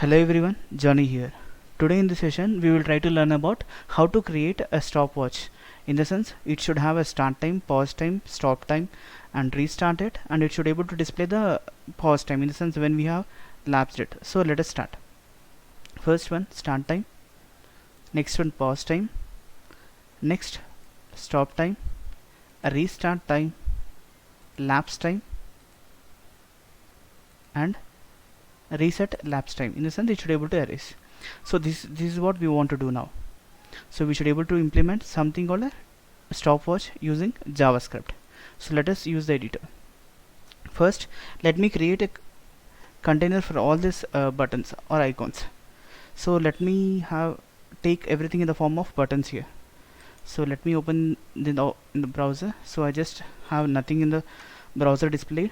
Hello everyone, Johnny here. Today in this session we will try to learn about how to create a stopwatch. In the sense, it should have a start time, pause time, stop time and restart it, and it should able to display the pause time in the sense when we have lapsed it. So let us start. First one, start time, next one, pause time, next stop time, a restart time, lapse time and reset lapse time. In the sense, it should able to erase. So this is what we want to do now. So we should able to implement something called a stopwatch using JavaScript. So let us use the editor. First, let me create a container for all these buttons or icons. So let me take everything in the form of buttons here. So let me open in the browser. So I just have nothing in the browser displayed.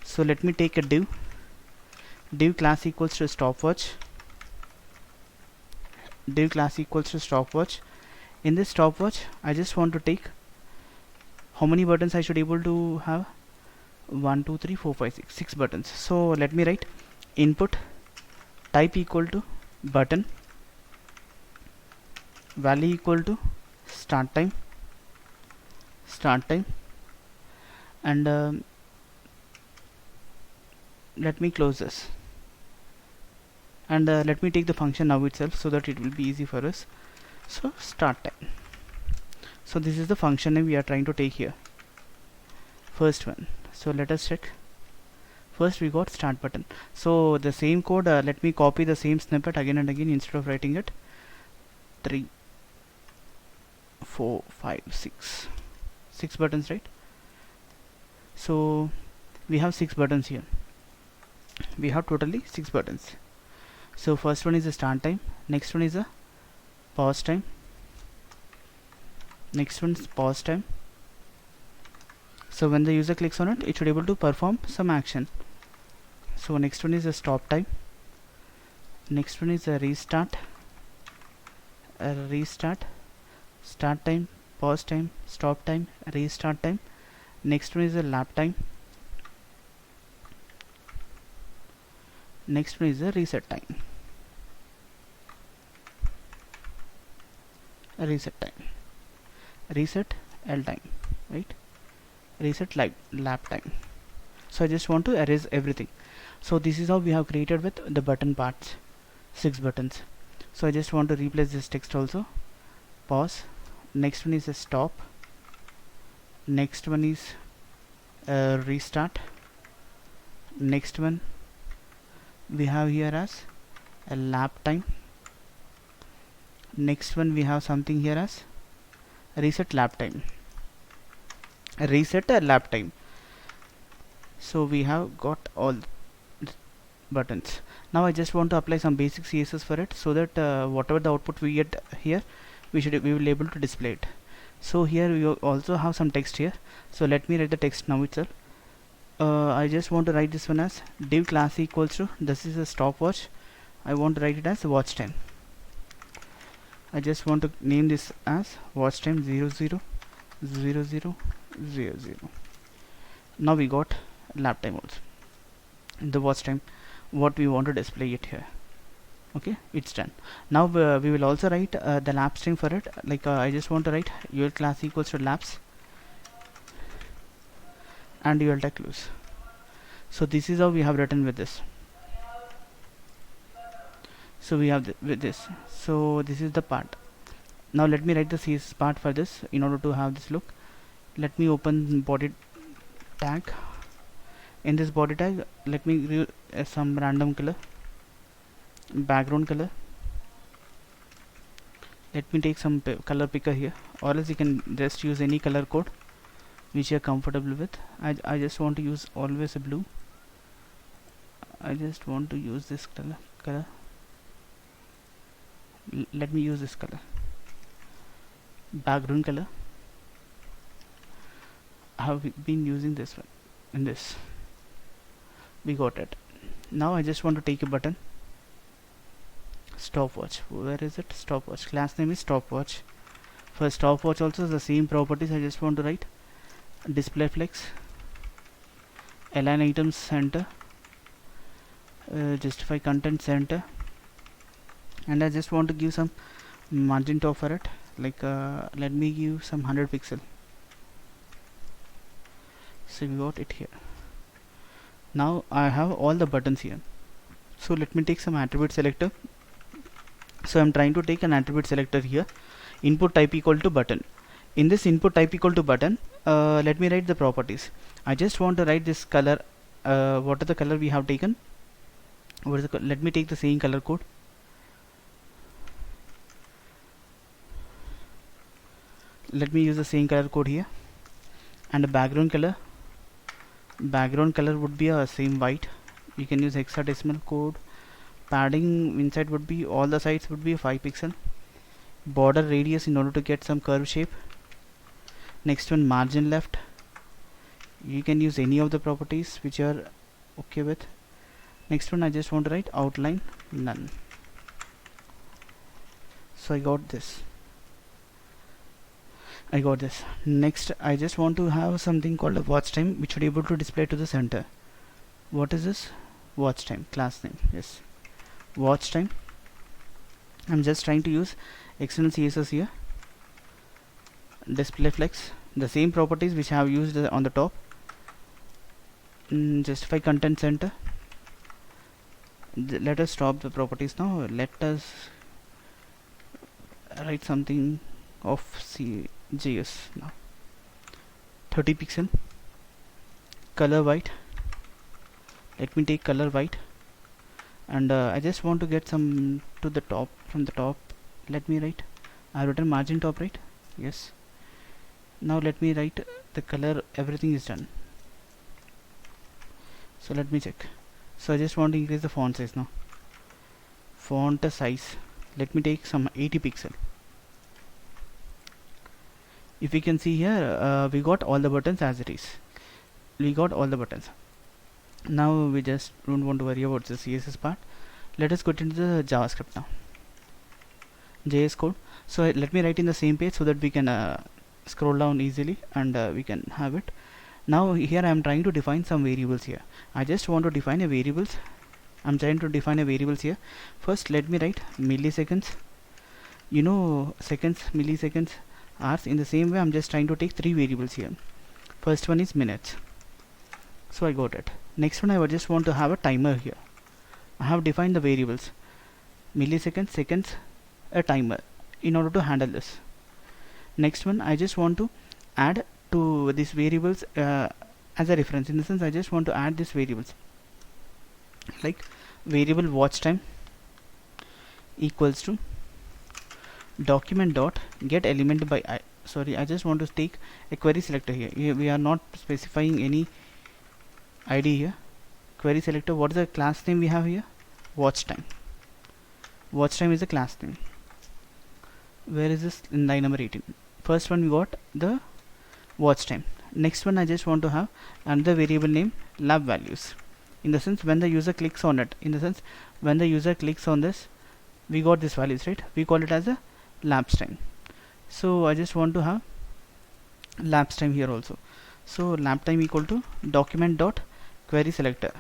So let me take a div class equals to stopwatch. Div class equals to stopwatch. In this stopwatch, I just want to take how many buttons I should able to have. 1 2 3 4 5 6 buttons. So let me write input type equal to button, value equal to start time, and let me close this, and let me take the function now itself so that it will be easy for us. So start time. So this is the function name we are trying to take here, first one. So let us check. First we got start button. So the same code, let me copy the same snippet again and again. Instead of writing it 3 4 5 6 buttons, right? So we have 6 buttons here. We have totally 6 buttons. So first one is the start time, next one is a pause time, next one is pause time. So when the user clicks on it, it should able to perform some action. So next one is a stop time, next one is a restart, start time, pause time, stop time, restart time. Next one is a lap time, next one is a reset time, reset L time, right? Reset lap time. So I just want to erase everything. So this is how we have created with the button parts, 6 buttons. So I just want to replace this text also. Pause, next one is a stop, next one is a restart, next one we have here as a lap time, next one we have something here as reset lap time, lap time. So we have got all buttons. Now I just want to apply some basic CSS for it, so that whatever the output we get here, we will able to display it. So here we also have some text here. So let me write the text now itself. I just want to write this one as div class equals to, this is a stopwatch, I want to write it as watch time. I just want to name this as watch time 00 00 00. Now we got lap time also, the watch time what we want to display it here. Okay, it's done. Now we will also write the lapse time for it. Like I just want to write ul class equals to lapse and ul tag close. So this is how we have written with this. So we have with this. So this is the part. Now let me write the CSS part for this in order to have this look. Let me open body tag. In this body tag, let me give some random color, background color. Let me take some color picker here, or else you can just use any color code which you are comfortable with. I just want to use always a blue. I just want to use this color. Let me use this color, background color. I have been using this one. In this we got it. Now I just want to take a button, stopwatch. Where is it? Stopwatch. Class name is stopwatch. For stopwatch also the same properties. I just want to write display flex, align items center, justify content center, and I just want to give some margin top for it, like let me give some 100 pixel. So we got it here. Now I have all the buttons here, so let me take some attribute selector. So I'm trying to take an attribute selector here, input type equal to button. In this input type equal to button, let me write the properties. I just want to write this color. What are the color we have taken? What is the let me take the same color code. Let me use the same color code here, and the background color. Background color would be a same white. You can use hexadecimal code. Padding inside would be, all the sides would be 5 pixel. Border radius in order to get some curve shape. Next one, margin left. You can use any of the properties which you are okay with. Next one, I just want to write outline none. So I got this. Next, I just want to have something called a watch time, which should be able to display to the center. What is this? Watch time, class name. Yes, watch time. I'm just trying to use external CSS here. Display flex, the same properties which I have used on the top. Justify content center. Let us stop the properties now. Let us write something of CJS now. 30 pixel. Color white. Let me take color white, and I just want to get some to the top, from the top. Let me write, I have written margin top, right? Yes. Now let me write the color. Everything is done. So let me check. So I just want to increase the font size now. Font size, let me take some 80 pixel. If you can see here, we got all the buttons as it is. We got all the buttons. Now we just don't want to worry about the CSS part. Let us go into the JavaScript now. JS code. So let me write in the same page so that we can scroll down easily, and we can have it. Now here I am trying to define some variables here. I just want to define a variables. I'm trying to define a variables here. First let me write milliseconds. You know, seconds, milliseconds, hours. In the same way I'm just trying to take 3 variables here. First one is minutes. So I got it. Next one, I would just want to have a timer here. I have defined the variables milliseconds, seconds, a timer in order to handle this. Next one, I just want to add to these variables as a reference. In the sense, I just want to add these variables, like variable watch time equals to document dot get element by I. Sorry, I just want to take a query selector here. We are not specifying any ID here. Query selector. What is the class name we have here? Watch time. Watch time is the class name. Where is this? In line number 18. First one we got the watch time. Next one I just want to have another variable name lab values. In the sense when the user clicks on it. In the sense when the user clicks on this, we got this values, right? We call it as a lapse time. So I just want to have lapse time here also. So lapse time equal to document dot query selector.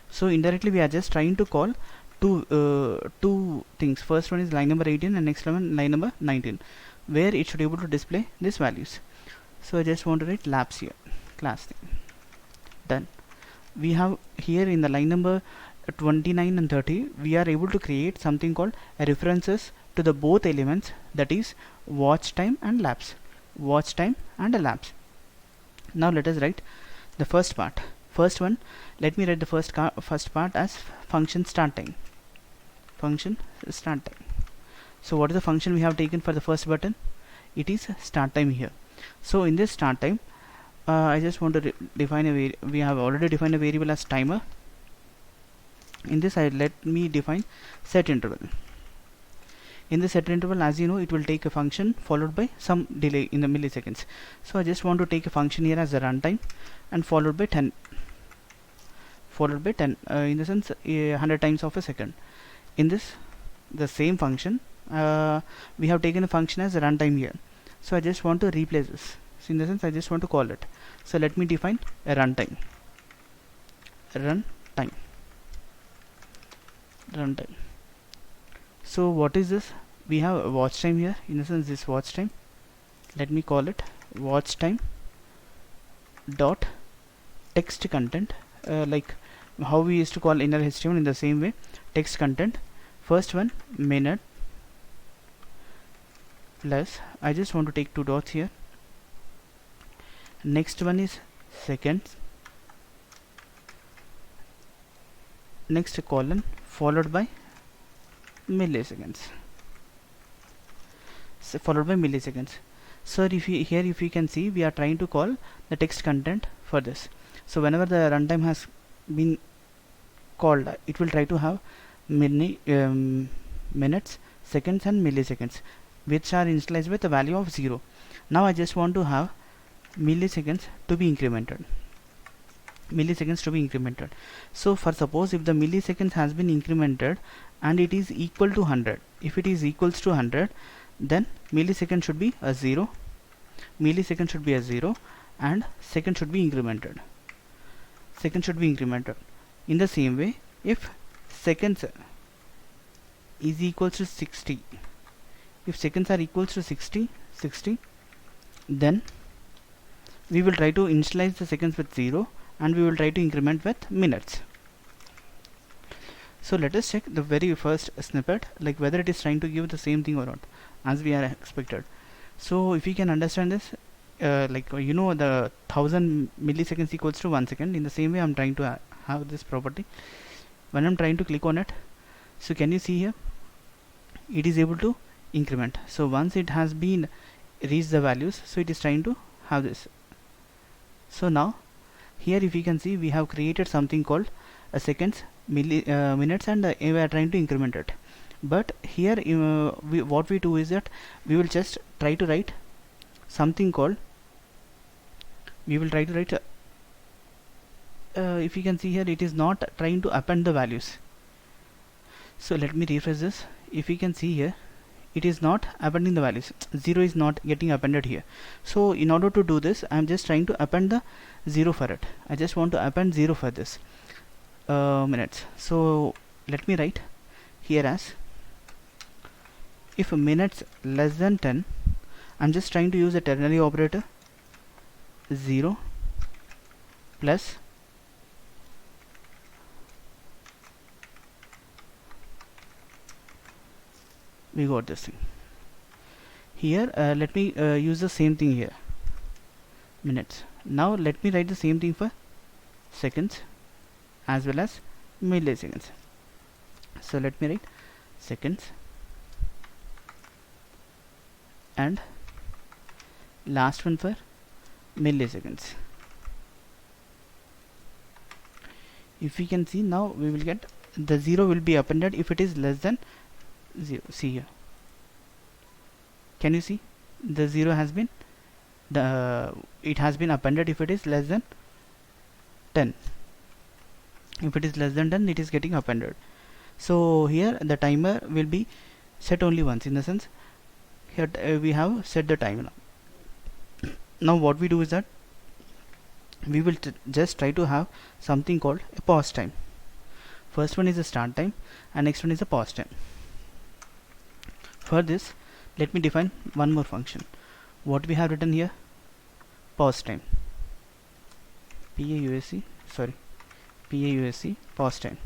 So indirectly we are just trying to call two things. First one is line number 18 and next one line number 19, where it should be able to display these values. So I just want to write lapse here, class name. Done. We have here in the line number 29 and 30, we are able to create something called references to the both elements, that is watch time and lapse. Watch time and a lapse. Now let us write the first part. First one, let me write the first part as function start time. Function start time. So what is the function we have taken for the first button? It is start time here. So in this start time, I just want to define a we have already defined a variable as timer. In this, let me define set interval. In the set interval, as you know, it will take a function followed by some delay in the milliseconds. So I just want to take a function here as a runtime and followed by 10. Followed by 10 in the sense 100 times of a second. In this, the same function, we have taken a function as a runtime here. So I just want to replace this. So in the sense, I just want to call it. So let me define a runtime. Runtime. runtime. So what is this? We have a watch time here. In the sense, this watch time, let me call it watch time dot text content, like how we used to call inner HTML. In the same way, text content, first one minute plus, I just want to take two dots here, next one is seconds, next colon, followed by milliseconds, so followed by milliseconds. So if you here, if you can see, we are trying to call the text content for this. So whenever the runtime has been called, it will try to have minutes, seconds and milliseconds, which are initialized with a value of 0. Now I just want to have milliseconds to be incremented. So for suppose if the milliseconds has been incremented and it is equal to 100, if it is equals to 100, then millisecond should be a 0, and second should be incremented. In the same way, if seconds is equals to 60, if seconds are equals to 60, then we will try to initialize the seconds with 0 and we will try to increment with minutes. So let us check the very first snippet, like whether it is trying to give the same thing or not as we are expected. So if you can understand this, like you know, the 1000 milliseconds equals to 1 second. In the same way, I'm trying to have this property. When I'm trying to click on it, so can you see here, it is able to increment. So once it has been reached the values, so it is trying to have this. So now here, if you can see, we have created something called a seconds, minutes, and we are trying to increment it. But here, what we do is that we will just try to write something called, if you can see here, it is not trying to append the values. So let me refresh this. If you can see here, it is not appending the values. 0 is not getting appended here. So in order to do this, I am just trying to append the 0 for it. I just want to append 0 for this minutes. So let me write here as, if minutes less than 10, I'm just trying to use a ternary operator, 0 plus we got this thing here. Let me use the same thing here, minutes. Now let me write the same thing for seconds as well as milliseconds. So let me write seconds and last one for milliseconds. If we can see, now we will get the 0 will be appended if it is less than 0. See here, can you see the 0 has been it has been appended if it is less than 10. If it is less than 10, it is getting appended. So here the timer will be set only once. In the sense, here we have set the timer. Now what we do is that we will just try to have something called a pause time. First one is the start time and next one is the pause time. For this, let me define one more function. What we have written here, pause time, PAUSE pause time.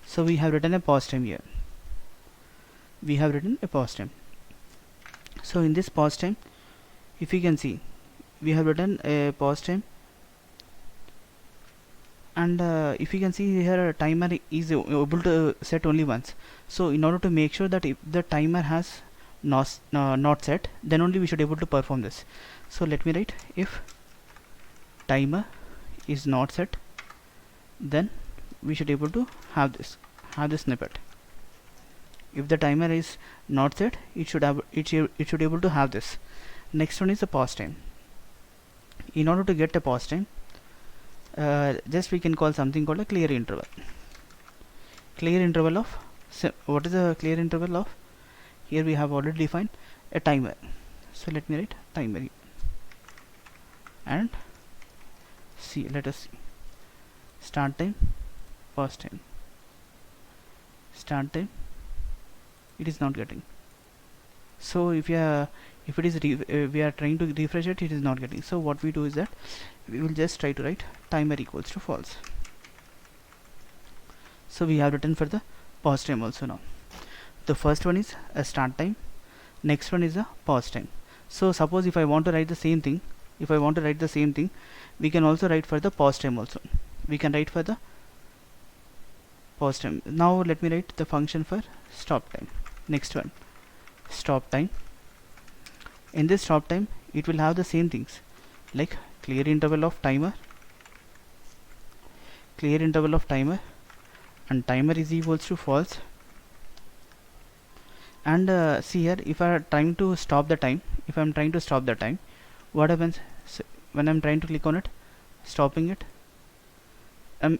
So we have written a pause time here. So in this pause time, if you can see, we have written a pause time, and if you can see here, a timer is able to set only once. So in order to make sure that if the timer has not set, then only we should able to perform this. So let me write, if timer is not set, then we should able to have this snippet. If the timer is not set, it should able to have this. Next one is the pause time. In order to get a pause time, just we can call something called a clear interval. What is the clear interval of? Here we have already defined a timer. So let me write timer here. And let us see, start time, pause time. start time, it is not getting. So if it is we are trying to refresh it, it is not getting. So what we do is that we will just try to write timer equals to false. So we have written for the pause time also. Now the first one is a start time, next one is a pause time. So suppose if I want to write the same thing, we can also write for the pause time also. We can write for the pause time. Now let me write the function for stop time. Next one, stop time. In this stop time, it will have the same things like clear interval of timer, and timer is equals to false. And see here, if I am trying to stop the time, what happens? So when I'm trying to click on it, stopping it,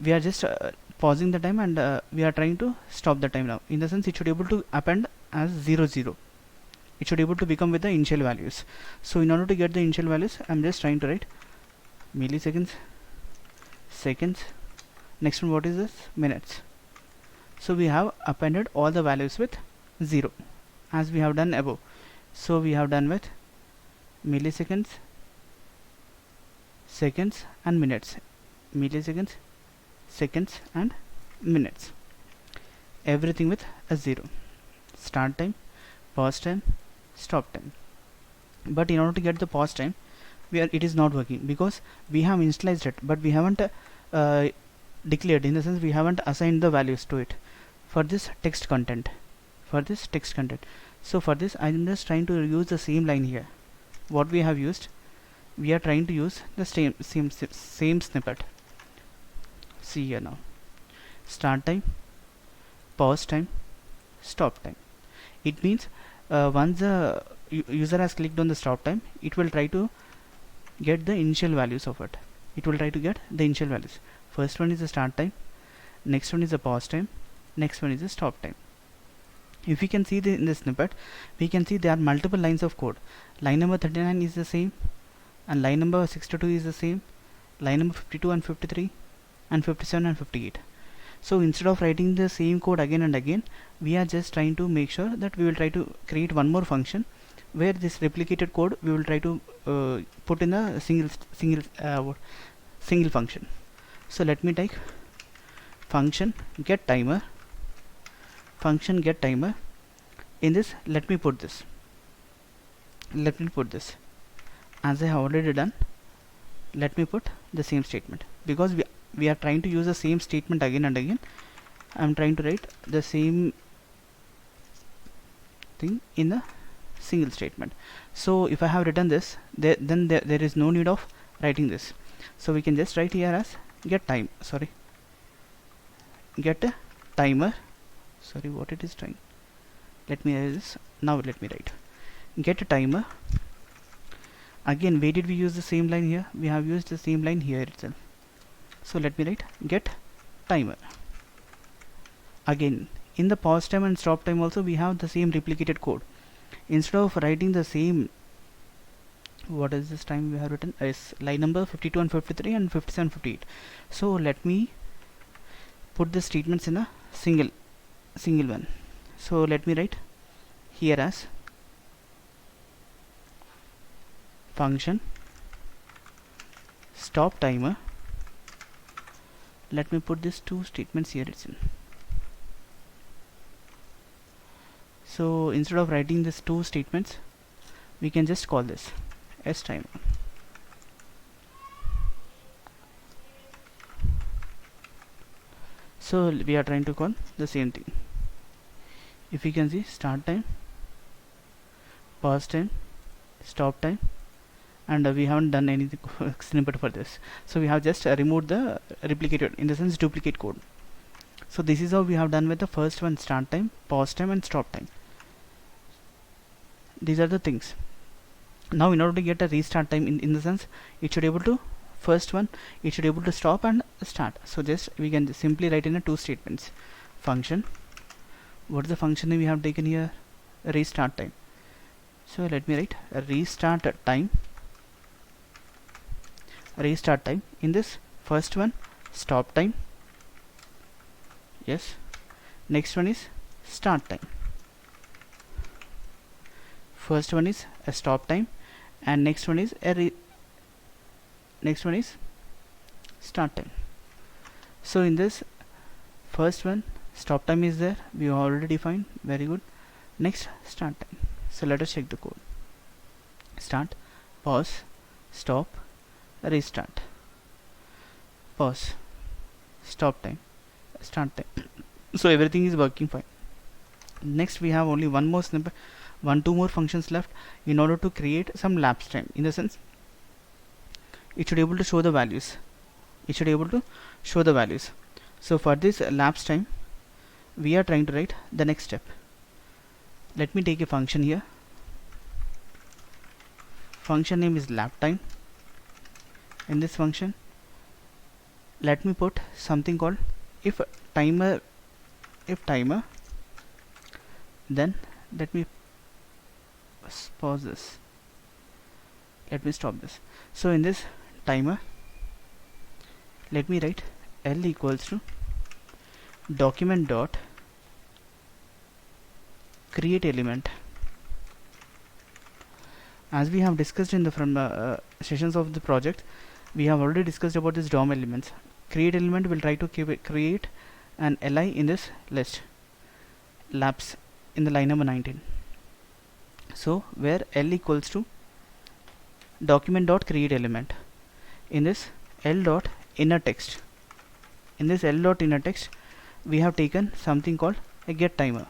we are just pausing the time, and we are trying to stop the time now. In the sense, it should be able to append as 0 0. It should be able to become with the initial values. So in order to get the initial values, I'm just trying to write milliseconds, seconds. Next one, what is this? Minutes. So we have appended all the values with 0 as we have done above. So we have done with milliseconds, seconds and minutes. Milliseconds, seconds and minutes. Everything with a 0. Start time, pause time, stop time. But in order to get the pause time, it is not working because we have initialized it, but we haven't declared, in the sense we haven't assigned the values to it for this text content. So for this, I'm just trying to use the same line here. What we have used, we are trying to use the same snippet. See here now, start time, pause time, stop time. It means once the user has clicked on the stop time, it will try to get the initial values of it. First one is the start time, next one is the pause time, next one is the stop time. If we can see in the snippet, we can see there are multiple lines of code. Line number 39 is the same, and line number 62 is the same, line number 52 and 53 and 57 and 58. So instead of writing the same code again and again, we are just trying to make sure that we will try to create one more function where this replicated code we will try to put in a single function. So let me type function get timer. In this, let me put this as I have already done. Let me put the same statement, because we are trying to use the same statement again and again. I'm trying to write the same thing in a single statement. So if I have written this, then there is no need of writing this. So we can just write here as get a timer. Sorry, what it is trying. Let me erase this. Now let me write get a timer. Again, where did we use the same line here? We have used the same line here itself. So let me write get timer. Again, in the pause time and stop time also, we have the same replicated code. Instead of writing the same, what is this time we have written is line number 52 and 53 and 57 58. So let me put the statements in a single one. So let me write here as function stop timer. Let me put these two statements here itself. So instead of writing these two statements, we can just call this as timer. So we are trying to call the same thing. If you can see, start time, pause time, stop time, and we haven't done anything snippet for this. So we have just removed the replicated, in the sense duplicate code. So this is how we have done with the first one, start time, pause time and stop time. These are the things. Now in order to get a restart time, in the sense it should be able to, first one, it should be able to stop and start. So just we can just simply write in a two statements. Function, what is the function we have taken here? Restart time. So let me write a restart time. In this first one, stop time, yes, next one is start time, first one is a stop time, and next one is next one is start time. So in this first one, stop time is there, we already defined, very good. Next, start time. So let us check the code. Start, pause, stop, restart, pause, stop time, start time. So everything is working fine. Next we have only one more snippet, two more functions left in order to create some lapse time. In the sense, it should be able to show the values. It should be able to show the values. So for this lapse time, we are trying to write the next step. Let me take a function here. Function name is lap time. In this function, let me put something called if timer, then let me pause this, let me stop this. So in this timer, let me write L equals to document dot create element. As we have discussed in the sessions of the project, we have already discussed about this DOM elements. Create element will try to create an li in this list lapse in the line number 19. So where L equals to document dot create element, in this L dot inner text, in this L dot inner text we have taken something called a get timer.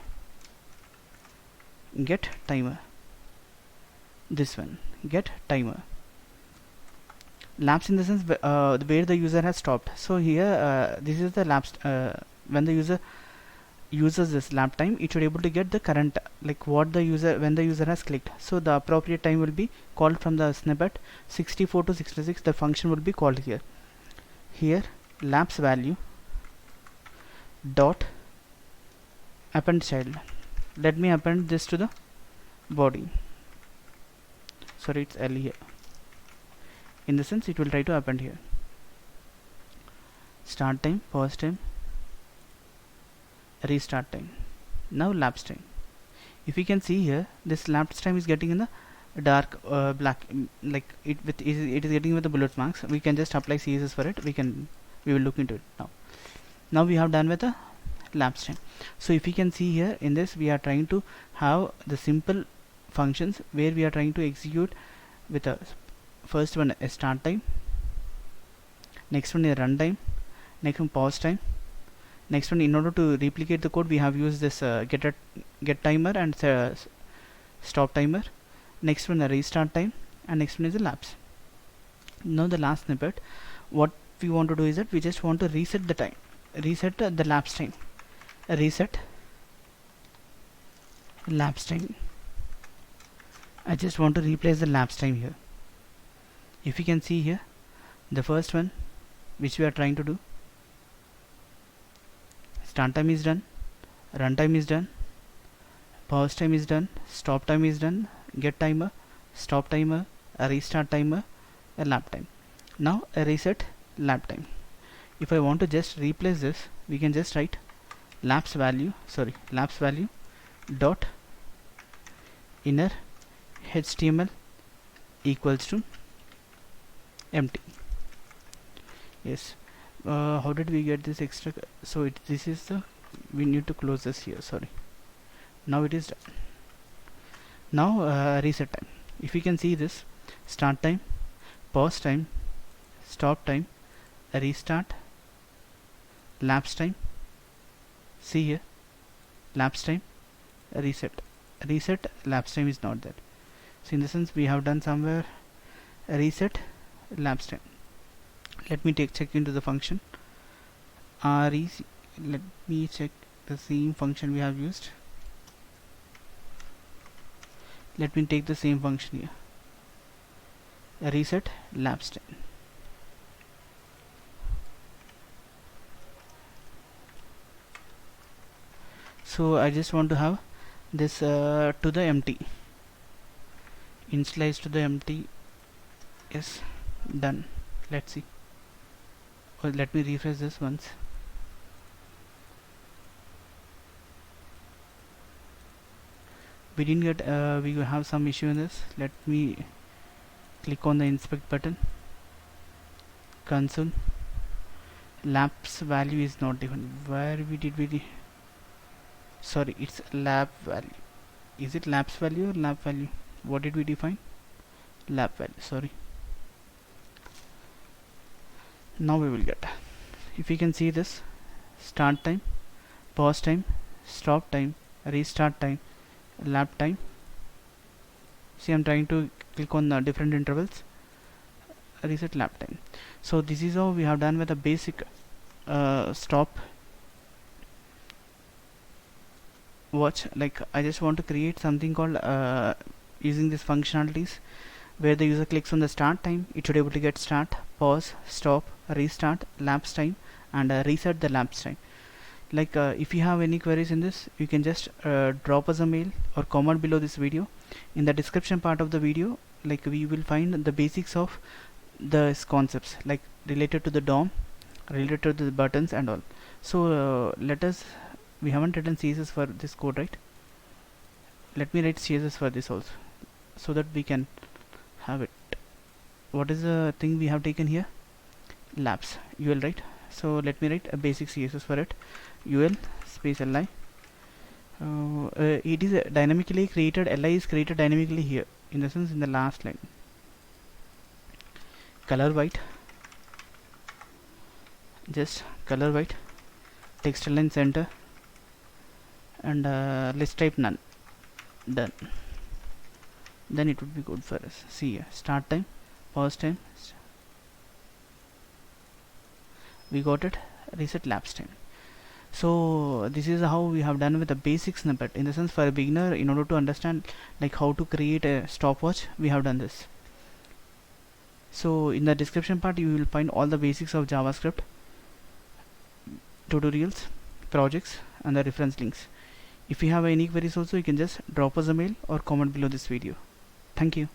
Get timer, this one, get timer. Lapse in the sense where the user has stopped. So here this is the lapse. When the user uses this lap time, it should be able to get the current, like what the user, when the user has clicked. So the appropriate time will be called from the snippet 64 to 66. The function will be called here. Here lapse value dot appendChild. Let me append this to the body. Sorry, it's L here. In the sense, it will try to append here. Start time, pause time, restart time. Now lapse time. If you can see here, this lapse time is getting in the dark black, like it is getting with the bullet marks. We can just apply CSS for it. We will look into it now. Now we have done with the lapse time. So if you can see here, in this we are trying to have the simple functions where we are trying to execute with a first one a start time, next one is run time, next one pause time, next one, in order to replicate the code, we have used this get timer and stop timer, next one a restart time, and next one is a lapse. Now the last snippet, what we want to do is that we just want to reset the time, reset the lapse time, reset lapse time. I just want to replace the lapse time here. If you can see here, the first one which we are trying to do, start time is done, run time is done, pause time is done, stop time is done, get timer, stop timer, a restart timer, a lap time. Now a reset lap time. If I want to just replace this, we can just write lapse value dot inner HTML equals to empty. Yes. How did we get this extra? So this is the, we need to close this here. Sorry. Now it is done. Now reset time. If you can see this, start time, pause time, stop time, restart, lapse time. See here, lapse time, reset, lapse time is not there. So in the sense, we have done somewhere a reset lapse time. Let me check into the function rec. Let me check the same function we have used. Let me take the same function here, a reset lapse time. So I just want to have this to the empty, initialize to the empty. Yes, done. Let's see. Let me refresh this once. we didn't get we have some issue in this. Let me click on the inspect button. Console, lapse value is not defined. Where we did we sorry, it's lap value. Is it lapse value or lap value? What did we define? Lap value, sorry. Now we will get, if you can see this, start time, pause time, stop time, restart time, lap time. See, I'm trying to click on the different intervals, reset lap time. So this is how we have done with a basic stop watch. Like, I just want to create something called using these functionalities where the user clicks on the start time, it should be able to get start, pause, stop, restart, lapse time, and reset the lapse time. Like, if you have any queries in this, you can just drop us a mail or comment below this video. In the description part of the video, like, we will find the basics of the concepts, like related to the DOM, related to the buttons and all. So we haven't written CSS for this code, right? Let me write CSS for this also, so that we can have it. What is the thing we have taken here? Lapse ul, right? So let me write a basic CSS for it. ul space li. It is dynamically created. Li is created dynamically here, in the sense in the last line. Color white, just color white, text align center, and list type none. Done. Then it would be good for us. See here, start time, pause time, we got it, reset lapse time. So this is how we have done with a basic snippet. In the sense, for a beginner, in order to understand like how to create a stopwatch, we have done this. So in the description part, you will find all the basics of JavaScript, tutorials, projects, and the reference links. If you have any queries also, you can just drop us a mail or comment below this video. Thank you.